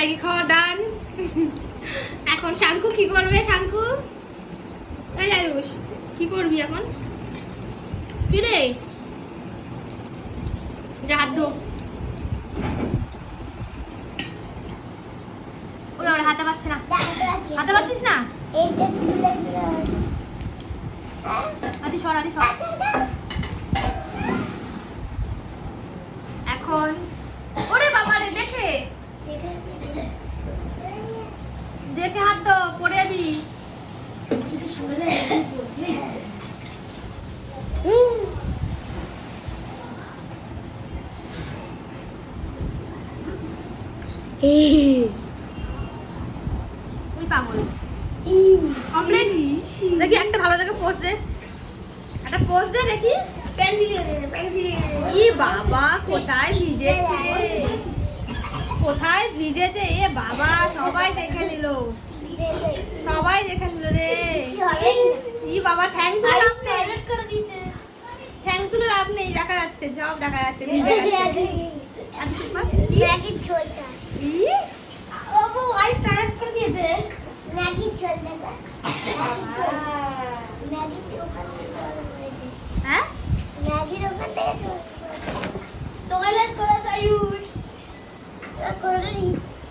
Maggi খাওয়া ডান। এখন শাঙ্কু কি করবে? শাঙ্কু এই আয়ুষ কি করবি এখন? কি রে? যা হাত ধো। ওরা ওরা হাতে পাচ্ছে না, হাতে পাচ্ছিস না? আদি সর, আদি সর। এখন ওরে বাবা রে, দেখে দেখে হাত তো পড়ে যাবি। ওই পাগল কমপ্লিট। দেখি একটা ভালো জায়গায় পোজ দে, একটা পোজ দে দেখি। ই বাবা কোথায় ভিজেছে, কোথায় ভিজেছে এ বাবা, সবাই দেখে নিল, সবাই দেখে নিল রে। ই বাবা ঠ্যাং তুলে লাভ নেই, ঠ্যাং তুলে লাভ নেই, দেখা যাচ্ছে সব দেখা যাচ্ছে ভিজে গেছে।